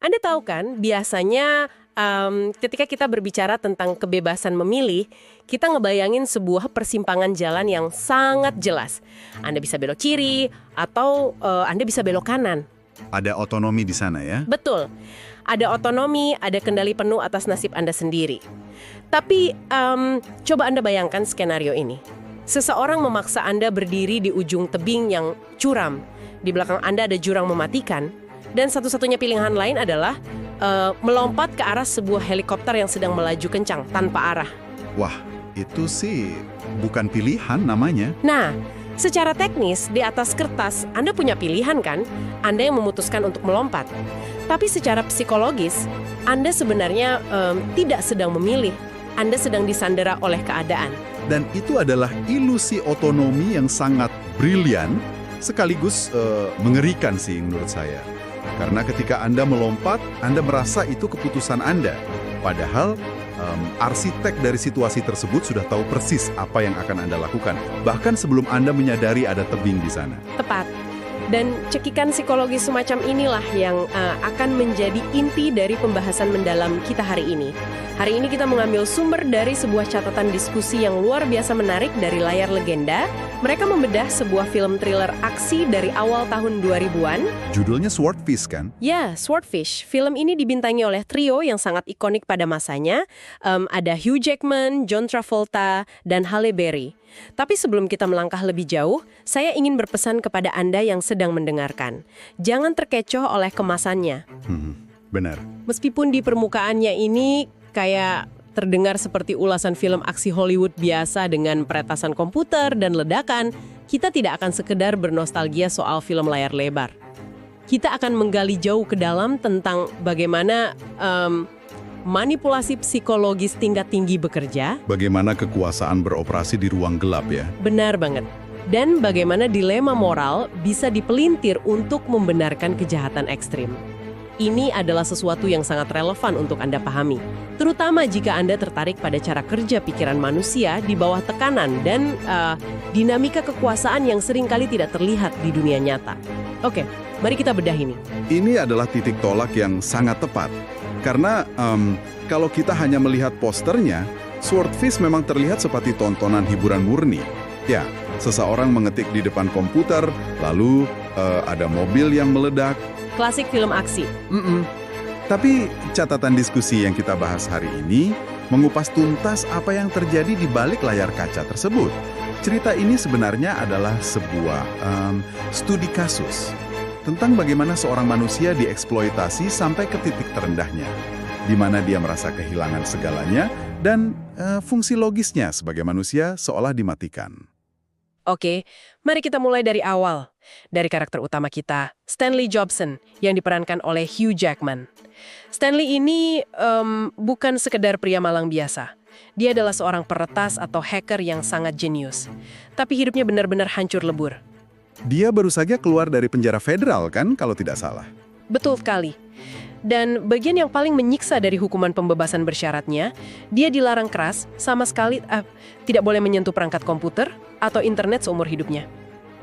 Anda tahu kan, biasanya ketika kita berbicara tentang kebebasan memilih, kita ngebayangin sebuah persimpangan jalan yang sangat jelas. Anda bisa belok kiri, atau Anda bisa belok kanan. Ada otonomi di sana ya? Betul. Ada otonomi, ada kendali penuh atas nasib Anda sendiri. Tapi coba Anda bayangkan skenario ini. Seseorang memaksa Anda berdiri di ujung tebing yang curam. Di belakang Anda ada jurang mematikan. Dan satu-satunya pilihan lain adalah melompat ke arah sebuah helikopter yang sedang melaju kencang tanpa arah. Wah, itu sih bukan pilihan namanya. Nah, secara teknis, di atas kertas, Anda punya pilihan kan? Anda yang memutuskan untuk melompat. Tapi secara psikologis, Anda sebenarnya tidak sedang memilih. Anda sedang disandera oleh keadaan. Dan itu adalah ilusi otonomi yang sangat brilian, sekaligus mengerikan sih menurut saya. Karena ketika Anda melompat, Anda merasa itu keputusan Anda. Padahal arsitek dari situasi tersebut sudah tahu persis apa yang akan Anda lakukan. Bahkan sebelum Anda menyadari ada tebing di sana. Tepat. Dan cekikan psikologis semacam inilah yang akan menjadi inti dari pembahasan mendalam kita hari ini. Hari ini kita mengambil sumber dari sebuah catatan diskusi yang luar biasa menarik dari layar legenda. Mereka membedah sebuah film thriller aksi dari awal tahun 2000-an. Judulnya Swordfish kan? Ya, Swordfish. Film ini dibintangi oleh trio yang sangat ikonik pada masanya. Ada Hugh Jackman, John Travolta, dan Halle Berry. Tapi sebelum kita melangkah lebih jauh, saya ingin berpesan kepada Anda yang sedang mendengarkan. Jangan terkecoh oleh kemasannya. Benar. Meskipun di permukaannya ini kayak terdengar seperti ulasan film aksi Hollywood biasa dengan peretasan komputer dan ledakan, kita tidak akan sekedar bernostalgia soal film layar lebar. Kita akan menggali jauh ke dalam tentang bagaimana manipulasi psikologis tingkat tinggi bekerja. Bagaimana kekuasaan beroperasi di ruang gelap ya? Benar banget. Dan bagaimana dilema moral bisa dipelintir untuk membenarkan kejahatan ekstrim. Ini adalah sesuatu yang sangat relevan untuk Anda pahami. Terutama jika Anda tertarik pada cara kerja pikiran manusia di bawah tekanan dan dinamika kekuasaan yang seringkali tidak terlihat di dunia nyata. Oke, mari kita bedah ini. Ini adalah titik tolak yang sangat tepat. Karena kalau kita hanya melihat posternya, Swordfish memang terlihat seperti tontonan hiburan murni. Ya, seseorang mengetik di depan komputer, lalu ada mobil yang meledak. Klasik film aksi. Tapi catatan diskusi yang kita bahas hari ini mengupas tuntas apa yang terjadi di balik layar kaca tersebut. Cerita ini sebenarnya adalah sebuah studi kasus tentang bagaimana seorang manusia dieksploitasi sampai ke titik terendahnya, di mana dia merasa kehilangan segalanya dan fungsi logisnya sebagai manusia seolah dimatikan. Oke, mari kita mulai dari awal. Dari karakter utama kita, Stanley Jobson, yang diperankan oleh Hugh Jackman. Stanley ini bukan sekedar pria malang biasa. Dia adalah seorang peretas atau hacker yang sangat jenius. Tapi hidupnya benar-benar hancur lebur. Dia baru saja keluar dari penjara federal kan, kalau tidak salah. Betul sekali. Dan bagian yang paling menyiksa dari hukuman pembebasan bersyaratnya, dia dilarang keras sama sekali tidak boleh menyentuh perangkat komputer atau internet seumur hidupnya.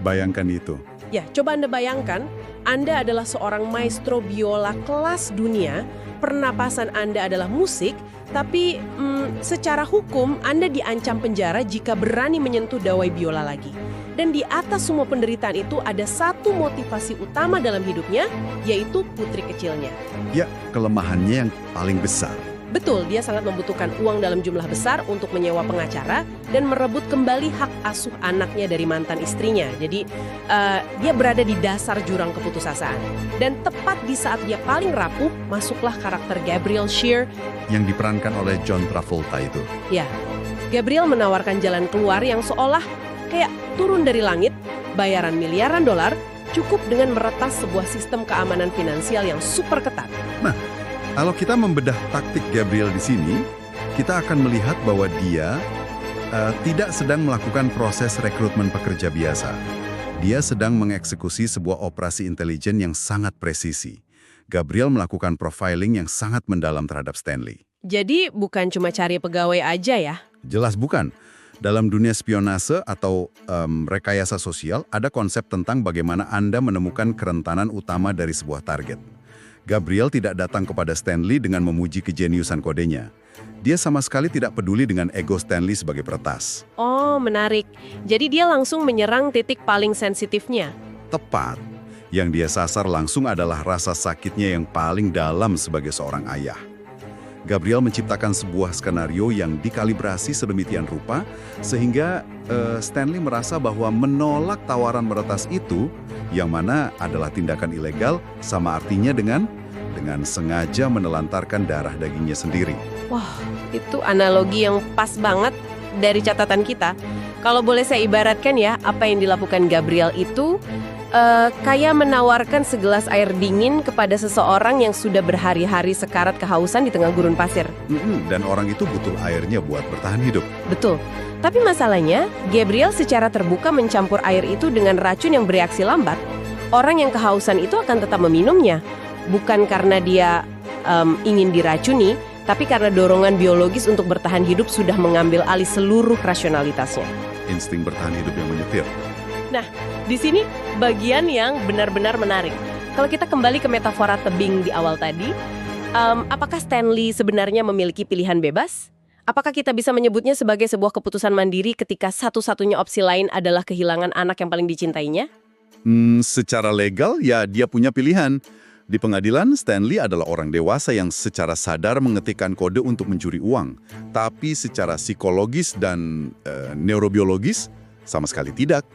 Bayangkan itu. Ya, coba Anda bayangkan, Anda adalah seorang maestro biola kelas dunia, pernapasan Anda adalah musik, tapi secara hukum Anda diancam penjara jika berani menyentuh dawai biola lagi. Dan di atas semua penderitaan itu ada satu motivasi utama dalam hidupnya, yaitu putri kecilnya. Ya, kelemahannya yang paling besar. Betul, dia sangat membutuhkan uang dalam jumlah besar untuk menyewa pengacara dan merebut kembali hak asuh anaknya dari mantan istrinya. Jadi, dia berada di dasar jurang keputusasaan. Dan tepat di saat dia paling rapuh, masuklah karakter Gabriel Shear yang diperankan oleh John Travolta itu. Ya, Gabriel menawarkan jalan keluar yang seolah kayak turun dari langit, bayaran miliaran dolar, cukup dengan meretas sebuah sistem keamanan finansial yang super ketat. Nah, kalau kita membedah taktik Gabriel di sini, kita akan melihat bahwa dia tidak sedang melakukan proses rekrutmen pekerja biasa. Dia sedang mengeksekusi sebuah operasi intelijen yang sangat presisi. Gabriel melakukan profiling yang sangat mendalam terhadap Stanley. Jadi bukan cuma cari pegawai aja ya? Jelas bukan. Dalam dunia spionase atau rekayasa sosial, ada konsep tentang bagaimana Anda menemukan kerentanan utama dari sebuah target. Gabriel tidak datang kepada Stanley dengan memuji kejeniusan kodenya. Dia sama sekali tidak peduli dengan ego Stanley sebagai peretas. Oh, menarik. Jadi dia langsung menyerang titik paling sensitifnya. Tepat. Yang dia sasar langsung adalah rasa sakitnya yang paling dalam sebagai seorang ayah. Gabriel menciptakan sebuah skenario yang dikalibrasi sedemikian rupa sehingga Stanley merasa bahwa menolak tawaran meretas itu, yang mana adalah tindakan ilegal, sama artinya dengan sengaja menelantarkan darah dagingnya sendiri. Wah, itu analogi yang pas banget dari catatan kita. Kalau boleh saya ibaratkan ya, apa yang dilakukan Gabriel itu kayak menawarkan segelas air dingin kepada seseorang yang sudah berhari-hari sekarat kehausan di tengah gurun pasir. Dan orang itu butuh airnya buat bertahan hidup. Betul. Tapi masalahnya, Gabriel secara terbuka mencampur air itu dengan racun yang bereaksi lambat. Orang yang kehausan itu akan tetap meminumnya. Bukan karena dia ingin diracuni, tapi karena dorongan biologis untuk bertahan hidup sudah mengambil alih seluruh rasionalitasnya. Insting bertahan hidup yang menyetir. Nah, di sini bagian yang benar-benar menarik. Kalau kita kembali ke metafora tebing di awal tadi, apakah Stanley sebenarnya memiliki pilihan bebas? Apakah kita bisa menyebutnya sebagai sebuah keputusan mandiri ketika satu-satunya opsi lain adalah kehilangan anak yang paling dicintainya? Secara legal, ya dia punya pilihan. Di pengadilan, Stanley adalah orang dewasa yang secara sadar mengetikkan kode untuk mencuri uang. Tapi secara psikologis dan neurobiologis, sama sekali tidak.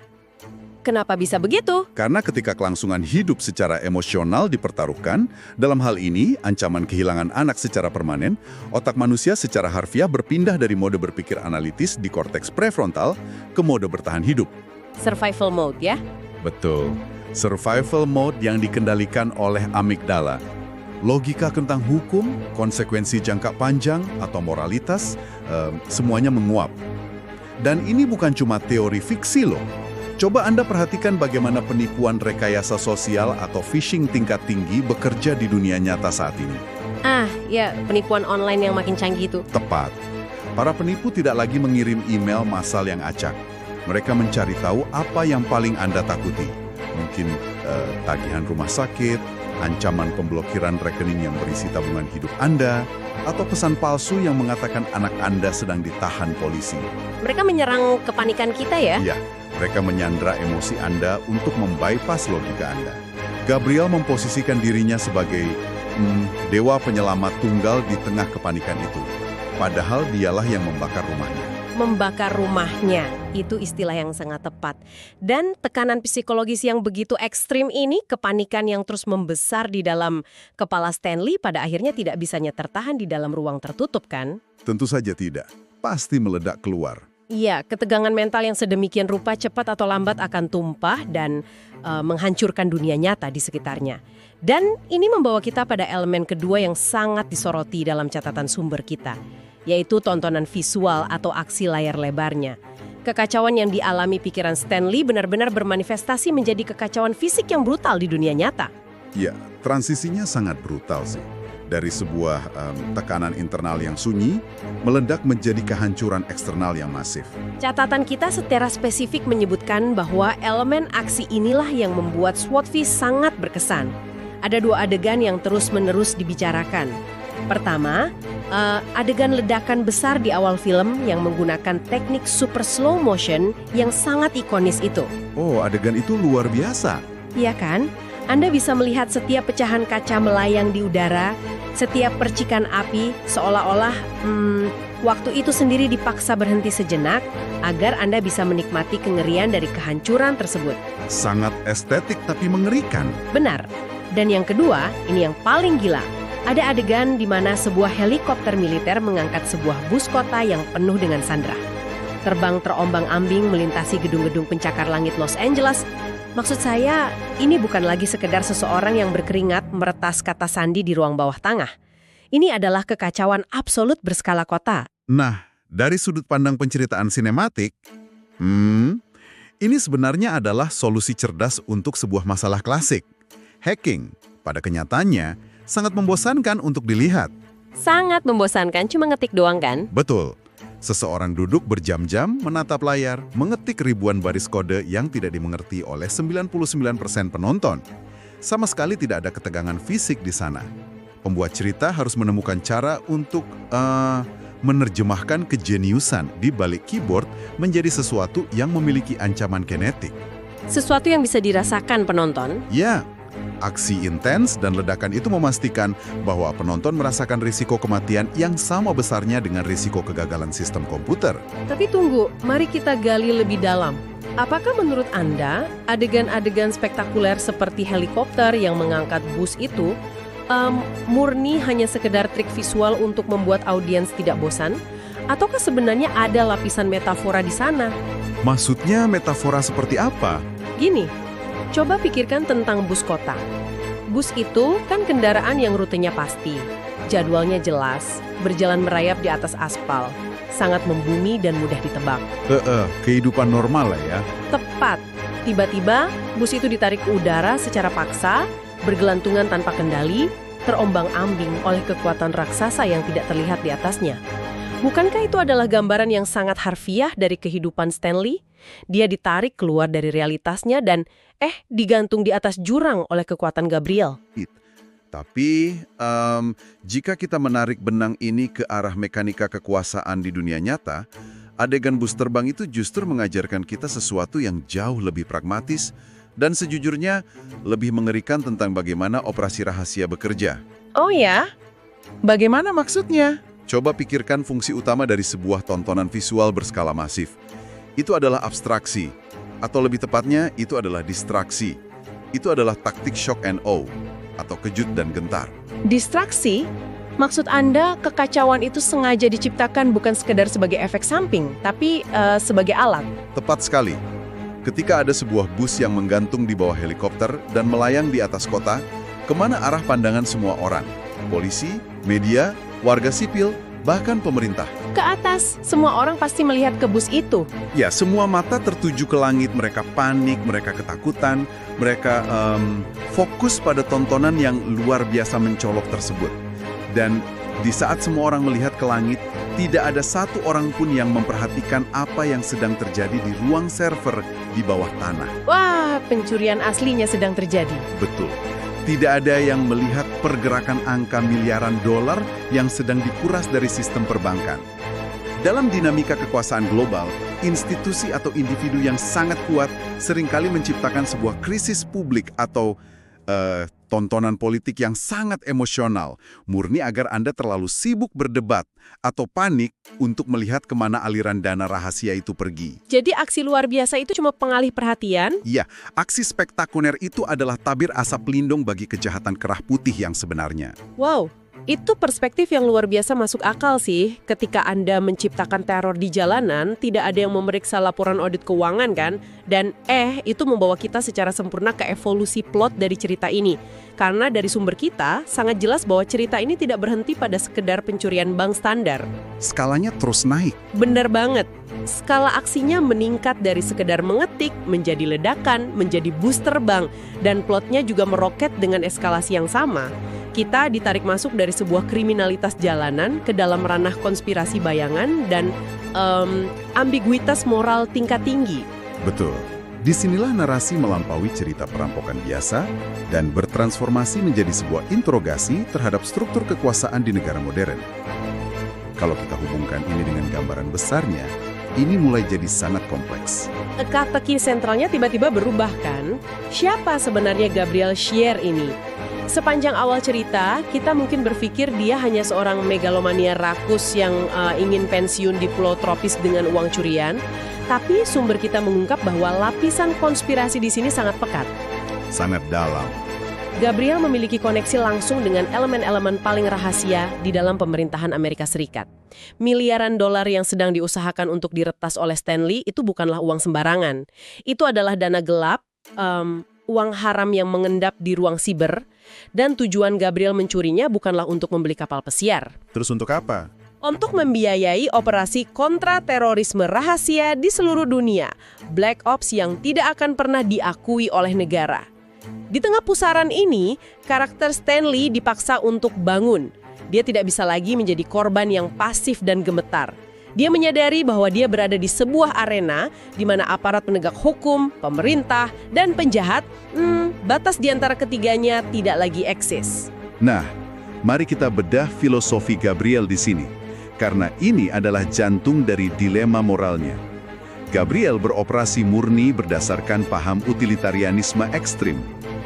Kenapa bisa begitu? Karena ketika kelangsungan hidup secara emosional dipertaruhkan, dalam hal ini ancaman kehilangan anak secara permanen, otak manusia secara harfiah berpindah dari mode berpikir analitis di korteks prefrontal ke mode bertahan hidup. Survival mode ya? Betul. Survival mode yang dikendalikan oleh amigdala. Logika tentang hukum, konsekuensi jangka panjang, atau moralitas, semuanya menguap. Dan ini bukan cuma teori fiksi loh. Coba Anda perhatikan bagaimana penipuan rekayasa sosial atau phishing tingkat tinggi bekerja di dunia nyata saat ini. Ya, penipuan online yang makin canggih itu. Tepat. Para penipu tidak lagi mengirim email massal yang acak. Mereka mencari tahu apa yang paling Anda takuti. Mungkin tagihan rumah sakit, ancaman pemblokiran rekening yang berisi tabungan hidup Anda, atau pesan palsu yang mengatakan anak Anda sedang ditahan polisi. Mereka menyerang kepanikan kita ya? Iya. Mereka menyandra emosi Anda untuk membypass logika Anda. Gabriel memposisikan dirinya sebagai dewa penyelamat tunggal di tengah kepanikan itu. Padahal dialah yang membakar rumahnya. Membakar rumahnya, itu istilah yang sangat tepat. Dan tekanan psikologis yang begitu ekstrim ini, kepanikan yang terus membesar di dalam kepala Stanley pada akhirnya tidak bisanya tertahan di dalam ruang tertutup kan? Tentu saja tidak. Pasti meledak keluar. Iya, ketegangan mental yang sedemikian rupa cepat atau lambat akan tumpah dan menghancurkan dunia nyata di sekitarnya. Dan ini membawa kita pada elemen kedua yang sangat disoroti dalam catatan sumber kita, yaitu tontonan visual atau aksi layar lebarnya. Kekacauan yang dialami pikiran Stanley benar-benar bermanifestasi menjadi kekacauan fisik yang brutal di dunia nyata. Ya, transisinya sangat brutal sih. Dari sebuah tekanan internal yang sunyi, meledak menjadi kehancuran eksternal yang masif. Catatan kita secara spesifik menyebutkan bahwa elemen aksi inilah yang membuat SWOT sangat berkesan. Ada dua adegan yang terus-menerus dibicarakan. Pertama, adegan ledakan besar di awal film yang menggunakan teknik super slow motion yang sangat ikonis itu. Oh, adegan itu luar biasa. Iya kan? Anda bisa melihat setiap pecahan kaca melayang di udara, setiap percikan api, seolah-olah waktu itu sendiri dipaksa berhenti sejenak agar Anda bisa menikmati kengerian dari kehancuran tersebut. Sangat estetik tapi mengerikan. Benar. Dan yang kedua, ini yang paling gila. Ada adegan di mana sebuah helikopter militer mengangkat sebuah bus kota yang penuh dengan sandera. Terbang terombang-ambing melintasi gedung-gedung pencakar langit Los Angeles. Maksud saya, ini bukan lagi sekedar seseorang yang berkeringat meretas kata sandi di ruang bawah tanah. Ini adalah kekacauan absolut berskala kota. Nah, dari sudut pandang penceritaan sinematik, ini sebenarnya adalah solusi cerdas untuk sebuah masalah klasik. Hacking, pada kenyataannya, sangat membosankan untuk dilihat. Sangat membosankan, cuma ngetik doang kan? Betul. Seseorang duduk berjam-jam menatap layar, mengetik ribuan baris kode yang tidak dimengerti oleh 99% penonton. Sama sekali tidak ada ketegangan fisik di sana. Pembuat cerita harus menemukan cara untuk menerjemahkan kejeniusan di balik keyboard menjadi sesuatu yang memiliki ancaman kinetik. Sesuatu yang bisa dirasakan penonton. Ya, aksi intens dan ledakan itu memastikan bahwa penonton merasakan risiko kematian yang sama besarnya dengan risiko kegagalan sistem komputer. Tapi tunggu, mari kita gali lebih dalam. Apakah menurut Anda, adegan-adegan spektakuler seperti helikopter yang mengangkat bus itu murni hanya sekedar trik visual untuk membuat audiens tidak bosan? Ataukah sebenarnya ada lapisan metafora di sana? Maksudnya metafora seperti apa? Gini, coba pikirkan tentang bus kota. Bus itu kan kendaraan yang rutenya pasti, jadwalnya jelas, berjalan merayap di atas aspal, sangat membumi dan mudah ditebak. Kehidupan normal lah ya. Tepat. Tiba-tiba, bus itu ditarik ke udara secara paksa, bergelantungan tanpa kendali, terombang-ambing oleh kekuatan raksasa yang tidak terlihat di atasnya. Bukankah itu adalah gambaran yang sangat harfiah dari kehidupan Stanley? Dia ditarik keluar dari realitasnya dan digantung di atas jurang oleh kekuatan Gabriel. Tapi, jika kita menarik benang ini ke arah mekanika kekuasaan di dunia nyata, adegan bus terbang itu justru mengajarkan kita sesuatu yang jauh lebih pragmatis dan sejujurnya lebih mengerikan tentang bagaimana operasi rahasia bekerja. Oh ya? Bagaimana maksudnya? Coba pikirkan fungsi utama dari sebuah tontonan visual berskala masif. Itu adalah abstraksi, atau lebih tepatnya, itu adalah distraksi. Itu adalah taktik shock and awe, atau kejut dan gentar. Distraksi? Maksud Anda kekacauan itu sengaja diciptakan bukan sekedar sebagai efek samping, tapi sebagai alat? Tepat sekali. Ketika ada sebuah bus yang menggantung di bawah helikopter dan melayang di atas kota, kemana arah pandangan semua orang? Polisi, media, warga sipil, bahkan pemerintah. Ke atas, semua orang pasti melihat ke bus itu. Ya, semua mata tertuju ke langit, mereka panik, mereka ketakutan, mereka fokus pada tontonan yang luar biasa mencolok tersebut. Dan di saat semua orang melihat ke langit, tidak ada satu orang pun yang memperhatikan apa yang sedang terjadi di ruang server di bawah tanah. Wah, pencurian aslinya sedang terjadi. Betul. Tidak ada yang melihat pergerakan angka miliaran dolar yang sedang dikuras dari sistem perbankan. Dalam dinamika kekuasaan global, institusi atau individu yang sangat kuat seringkali menciptakan sebuah krisis publik atau tontonan politik yang sangat emosional, murni agar Anda terlalu sibuk berdebat atau panik untuk melihat kemana aliran dana rahasia itu pergi. Jadi aksi luar biasa itu cuma pengalih perhatian? Iya, aksi spektakuler itu adalah tabir asap pelindung bagi kejahatan kerah putih yang sebenarnya. Wow, itu perspektif yang luar biasa masuk akal sih. Ketika Anda menciptakan teror di jalanan, tidak ada yang memeriksa laporan audit keuangan kan? Dan itu membawa kita secara sempurna ke evolusi plot dari cerita ini. Karena dari sumber kita, sangat jelas bahwa cerita ini tidak berhenti pada sekedar pencurian bank standar. Skalanya terus naik. Benar banget. Skala aksinya meningkat dari sekedar mengetik, menjadi ledakan, menjadi bus terbang, dan plotnya juga meroket dengan eskalasi yang sama. Kita ditarik masuk dari sebuah kriminalitas jalanan ke dalam ranah konspirasi bayangan dan ambiguitas moral tingkat tinggi. Betul. Disinilah narasi melampaui cerita perampokan biasa dan bertransformasi menjadi sebuah interogasi terhadap struktur kekuasaan di negara modern. Kalau kita hubungkan ini dengan gambaran besarnya, ini mulai jadi sangat kompleks. Teka-teki sentralnya tiba-tiba berubah kan? Siapa sebenarnya Gabriel Scheer ini? Sepanjang awal cerita, kita mungkin berpikir dia hanya seorang megalomania rakus yang ingin pensiun di pulau tropis dengan uang curian. Tapi sumber kita mengungkap bahwa lapisan konspirasi di sini sangat pekat. Sangat dalam. Gabriel memiliki koneksi langsung dengan elemen-elemen paling rahasia di dalam pemerintahan Amerika Serikat. Miliaran dolar yang sedang diusahakan untuk diretas oleh Stanley itu bukanlah uang sembarangan. Itu adalah dana gelap, uang haram yang mengendap di ruang siber, dan tujuan Gabriel mencurinya bukanlah untuk membeli kapal pesiar. Terus untuk apa? Untuk membiayai operasi kontra-terorisme rahasia di seluruh dunia, Black Ops yang tidak akan pernah diakui oleh negara. Di tengah pusaran ini, karakter Stanley dipaksa untuk bangun. Dia tidak bisa lagi menjadi korban yang pasif dan gemetar. Dia menyadari bahwa dia berada di sebuah arena di mana aparat penegak hukum, pemerintah, dan penjahat, batas di antara ketiganya tidak lagi eksis. Nah, mari kita bedah filosofi Gabriel di sini, karena ini adalah jantung dari dilema moralnya. Gabriel beroperasi murni berdasarkan paham utilitarianisme ekstrim.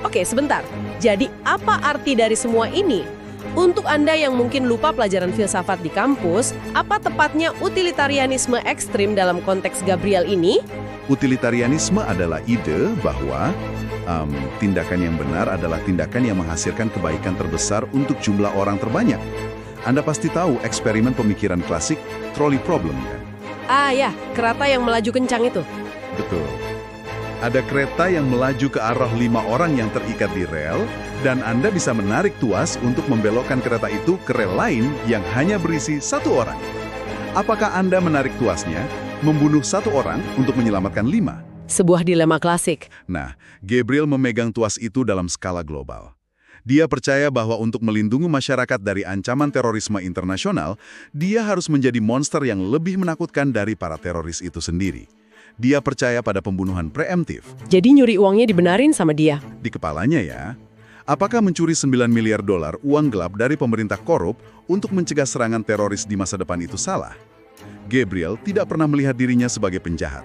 Oke, sebentar. Jadi apa arti dari semua ini? Untuk Anda yang mungkin lupa pelajaran filsafat di kampus, apa tepatnya utilitarianisme ekstrim dalam konteks Gabriel ini? Utilitarianisme adalah ide bahwa tindakan yang benar adalah tindakan yang menghasilkan kebaikan terbesar untuk jumlah orang terbanyak. Anda pasti tahu eksperimen pemikiran klasik, trolley problem, kan? Ah ya, kereta yang melaju kencang itu. Betul. Ada kereta yang melaju ke arah 5 orang yang terikat di rel, dan Anda bisa menarik tuas untuk membelokkan kereta itu ke rel lain yang hanya berisi 1 orang. Apakah Anda menarik tuasnya, membunuh 1 orang untuk menyelamatkan 5? Sebuah dilema klasik. Nah, Gabriel memegang tuas itu dalam skala global. Dia percaya bahwa untuk melindungi masyarakat dari ancaman terorisme internasional, dia harus menjadi monster yang lebih menakutkan dari para teroris itu sendiri. Dia percaya pada pembunuhan preemptif. Jadi nyuri uangnya dibenarin sama dia. Di kepalanya ya. Apakah mencuri $9 miliar uang gelap dari pemerintah korup untuk mencegah serangan teroris di masa depan itu salah? Gabriel tidak pernah melihat dirinya sebagai penjahat.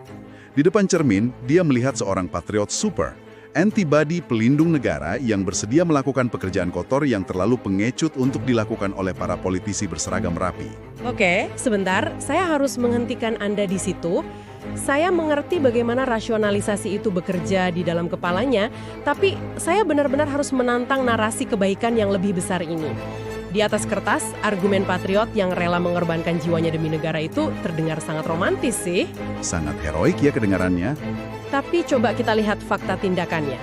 Di depan cermin, dia melihat seorang patriot super, antibody pelindung negara yang bersedia melakukan pekerjaan kotor yang terlalu pengecut untuk dilakukan oleh para politisi berseragam rapi. Oke, sebentar. Saya harus menghentikan Anda di situ. Saya mengerti bagaimana rasionalisasi itu bekerja di dalam kepalanya, tapi saya benar-benar harus menantang narasi kebaikan yang lebih besar ini. Di atas kertas, argumen patriot yang rela mengorbankan jiwanya demi negara itu terdengar sangat romantis sih. Sangat heroik ya kedengarannya. Tapi coba kita lihat fakta tindakannya.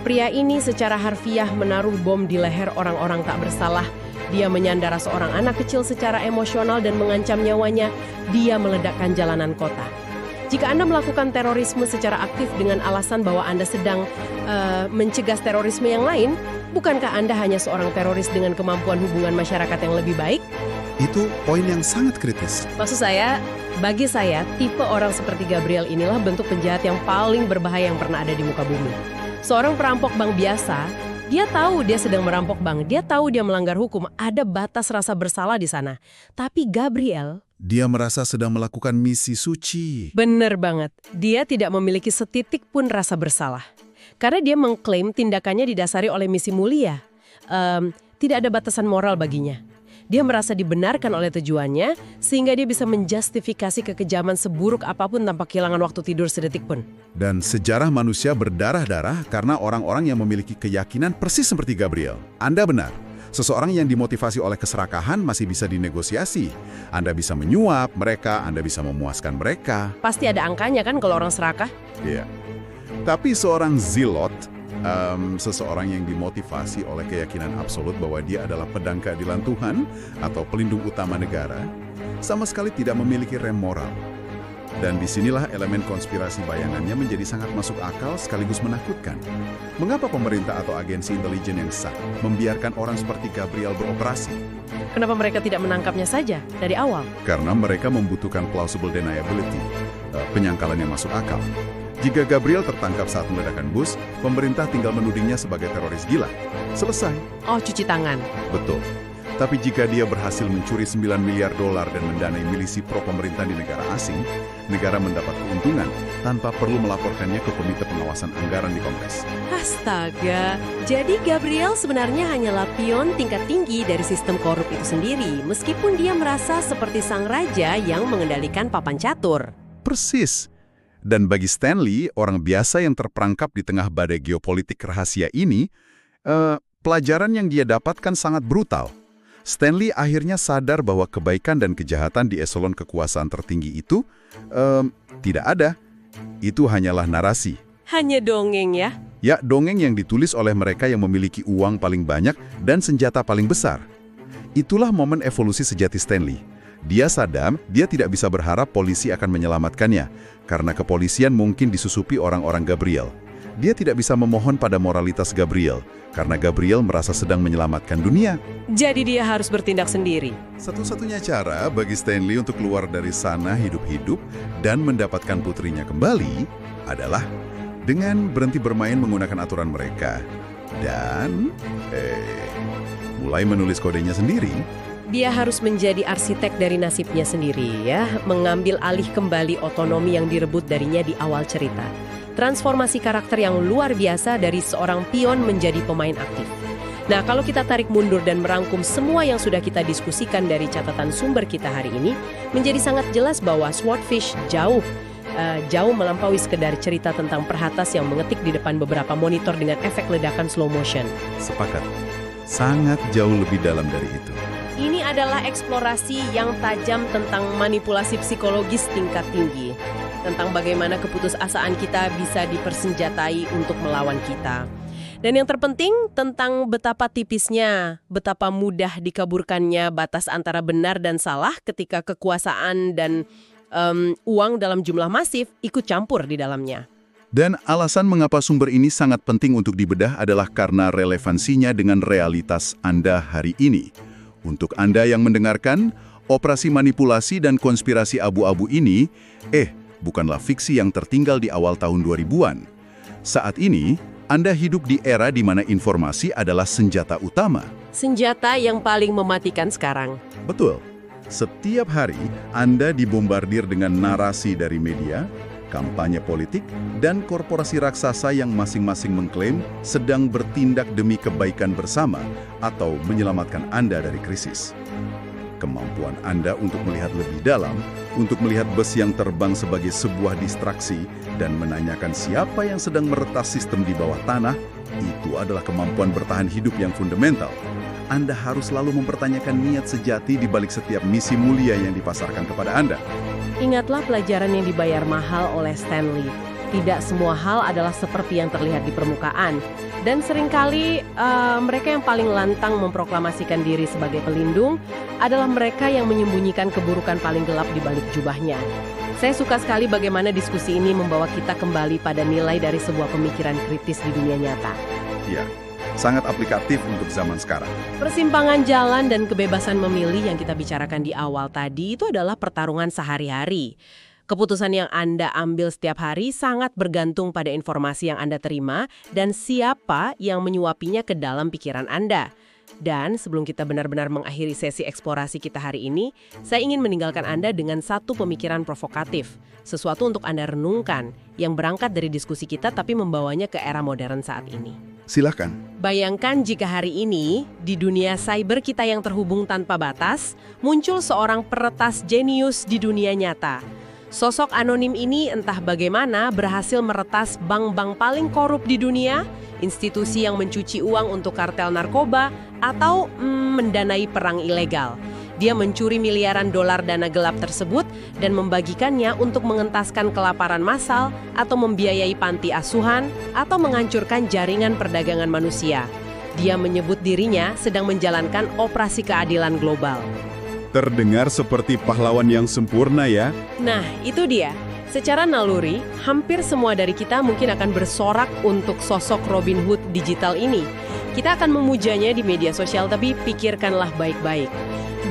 Pria ini secara harfiah menaruh bom di leher orang-orang tak bersalah. Dia menyandara seorang anak kecil secara emosional dan mengancam nyawanya. Dia meledakkan jalanan kota. Jika Anda melakukan terorisme secara aktif dengan alasan bahwa Anda sedang mencegah terorisme yang lain, bukankah Anda hanya seorang teroris dengan kemampuan hubungan masyarakat yang lebih baik? Itu poin yang sangat kritis. Maksud saya, bagi saya, tipe orang seperti Gabriel inilah bentuk penjahat yang paling berbahaya yang pernah ada di muka bumi. Seorang perampok bank biasa, dia tahu dia sedang merampok bank, dia tahu dia melanggar hukum, ada batas rasa bersalah di sana. Tapi Gabriel... Dia merasa sedang melakukan misi suci. Bener banget. Dia tidak memiliki setitik pun rasa bersalah. Karena dia mengklaim tindakannya didasari oleh misi mulia. Tidak ada batasan moral baginya. Dia merasa dibenarkan oleh tujuannya, sehingga dia bisa menjustifikasi kekejaman seburuk apapun tanpa kehilangan waktu tidur sedetik pun. Dan sejarah manusia berdarah-darah karena orang-orang yang memiliki keyakinan persis seperti Gabriel. Anda benar. Seseorang yang dimotivasi oleh keserakahan masih bisa dinegosiasi. Anda bisa menyuap mereka, Anda bisa memuaskan mereka. Pasti ada angkanya kan kalau orang serakah? Iya. Tapi seorang zealot, seseorang yang dimotivasi oleh keyakinan absolut bahwa dia adalah pedang keadilan Tuhan atau pelindung utama negara, sama sekali tidak memiliki rem moral. Dan disinilah elemen konspirasi bayangannya menjadi sangat masuk akal sekaligus menakutkan. Mengapa pemerintah atau agensi intelijen yang sah membiarkan orang seperti Gabriel beroperasi? Kenapa mereka tidak menangkapnya saja dari awal? Karena mereka membutuhkan plausible deniability, penyangkalan yang masuk akal. Jika Gabriel tertangkap saat meledakkan bus, pemerintah tinggal menudingnya sebagai teroris gila. Selesai. Oh, cuci tangan. Betul. Tapi jika dia berhasil mencuri $9 miliar dan mendanai milisi pro-pemerintah di negara asing, negara mendapat keuntungan tanpa perlu melaporkannya ke Komite Pengawasan Anggaran di Kongres. Astaga, jadi Gabriel sebenarnya hanyalah pion tingkat tinggi dari sistem korup itu sendiri, meskipun dia merasa seperti sang raja yang mengendalikan papan catur. Persis. Dan bagi Stanley, orang biasa yang terperangkap di tengah badai geopolitik rahasia ini, pelajaran yang dia dapatkan sangat brutal. Stanley akhirnya sadar bahwa kebaikan dan kejahatan di eselon kekuasaan tertinggi itu tidak ada. Itu hanyalah narasi. Hanya dongeng ya? Ya, dongeng yang ditulis oleh mereka yang memiliki uang paling banyak dan senjata paling besar. Itulah momen evolusi sejati Stanley. Dia sadar dia tidak bisa berharap polisi akan menyelamatkannya, karena kepolisian mungkin disusupi orang-orang Gabriel. Dia tidak bisa memohon pada moralitas Gabriel, karena Gabriel merasa sedang menyelamatkan dunia. Jadi dia harus bertindak sendiri. Satu-satunya cara bagi Stanley untuk keluar dari sana hidup-hidup dan mendapatkan putrinya kembali adalah dengan berhenti bermain menggunakan aturan mereka. Dan, mulai menulis kodenya sendiri. Dia harus menjadi arsitek dari nasibnya sendiri ya, mengambil alih kembali otonomi yang direbut darinya di awal cerita. Transformasi karakter yang luar biasa dari seorang pion menjadi pemain aktif. Nah, kalau kita tarik mundur dan merangkum semua yang sudah kita diskusikan dari catatan sumber kita hari ini, menjadi sangat jelas bahwa Swordfish jauh melampaui sekedar cerita tentang perhatas yang mengetik di depan beberapa monitor dengan efek ledakan slow motion. Sepakat. Sangat jauh lebih dalam dari itu. Ini adalah eksplorasi yang tajam tentang manipulasi psikologis tingkat tinggi. Tentang bagaimana keputusasaan kita bisa dipersenjatai untuk melawan kita. Dan yang terpenting tentang betapa tipisnya, betapa mudah dikaburkannya batas antara benar dan salah ketika kekuasaan dan uang dalam jumlah masif ikut campur di dalamnya. Dan alasan mengapa sumber ini sangat penting untuk dibedah adalah karena relevansinya dengan realitas Anda hari ini. Untuk Anda yang mendengarkan, operasi manipulasi dan konspirasi abu-abu ini, bukanlah fiksi yang tertinggal di awal tahun 2000-an. Saat ini, Anda hidup di era di mana informasi adalah senjata utama. Senjata yang paling mematikan sekarang. Betul. Setiap hari, Anda dibombardir dengan narasi dari media, kampanye politik, dan korporasi raksasa yang masing-masing mengklaim sedang bertindak demi kebaikan bersama atau menyelamatkan Anda dari krisis. Kemampuan Anda untuk melihat lebih dalam, untuk melihat bus yang terbang sebagai sebuah distraksi dan menanyakan siapa yang sedang meretas sistem di bawah tanah, itu adalah kemampuan bertahan hidup yang fundamental. Anda harus selalu mempertanyakan niat sejati di balik setiap misi mulia yang dipasarkan kepada Anda. Ingatlah pelajaran yang dibayar mahal oleh Stanley. Tidak semua hal adalah seperti yang terlihat di permukaan. Dan seringkali mereka yang paling lantang memproklamasikan diri sebagai pelindung adalah mereka yang menyembunyikan keburukan paling gelap di balik jubahnya. Saya suka sekali bagaimana diskusi ini membawa kita kembali pada nilai dari sebuah pemikiran kritis di dunia nyata. Ya, sangat aplikatif untuk zaman sekarang. Persimpangan jalan dan kebebasan memilih yang kita bicarakan di awal tadi itu adalah pertarungan sehari-hari. Keputusan yang Anda ambil setiap hari sangat bergantung pada informasi yang Anda terima dan siapa yang menyuapinya ke dalam pikiran Anda. Dan sebelum kita benar-benar mengakhiri sesi eksplorasi kita hari ini, saya ingin meninggalkan Anda dengan satu pemikiran provokatif. Sesuatu untuk Anda renungkan, yang berangkat dari diskusi kita tapi membawanya ke era modern saat ini. Silakan. Bayangkan jika hari ini, di dunia cyber kita yang terhubung tanpa batas, muncul seorang peretas jenius di dunia nyata. Sosok anonim ini entah bagaimana berhasil meretas bank-bank paling korup di dunia, institusi yang mencuci uang untuk kartel narkoba, atau mendanai perang ilegal. Dia mencuri miliaran dolar dana gelap tersebut dan membagikannya untuk mengentaskan kelaparan massal atau membiayai panti asuhan atau menghancurkan jaringan perdagangan manusia. Dia menyebut dirinya sedang menjalankan operasi keadilan global. Terdengar seperti pahlawan yang sempurna ya. Nah, itu dia. Secara naluri, hampir semua dari kita mungkin akan bersorak untuk sosok Robin Hood digital ini. Kita akan memujanya di media sosial, tapi pikirkanlah baik-baik.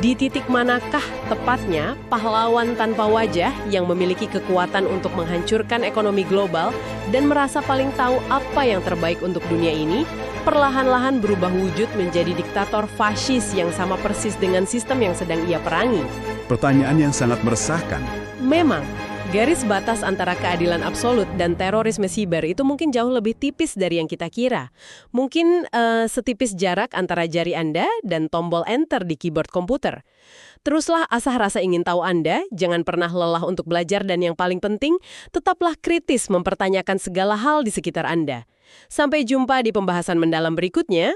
Di titik manakah tepatnya pahlawan tanpa wajah yang memiliki kekuatan untuk menghancurkan ekonomi global dan merasa paling tahu apa yang terbaik untuk dunia ini, perlahan-lahan berubah wujud menjadi diktator fasis yang sama persis dengan sistem yang sedang ia perangi? Pertanyaan yang sangat meresahkan. Memang, garis batas antara keadilan absolut dan terorisme siber itu mungkin jauh lebih tipis dari yang kita kira. Mungkin setipis jarak antara jari Anda dan tombol enter di keyboard komputer. Teruslah asah rasa ingin tahu Anda, jangan pernah lelah untuk belajar dan yang paling penting, tetaplah kritis mempertanyakan segala hal di sekitar Anda. Sampai jumpa di pembahasan mendalam berikutnya.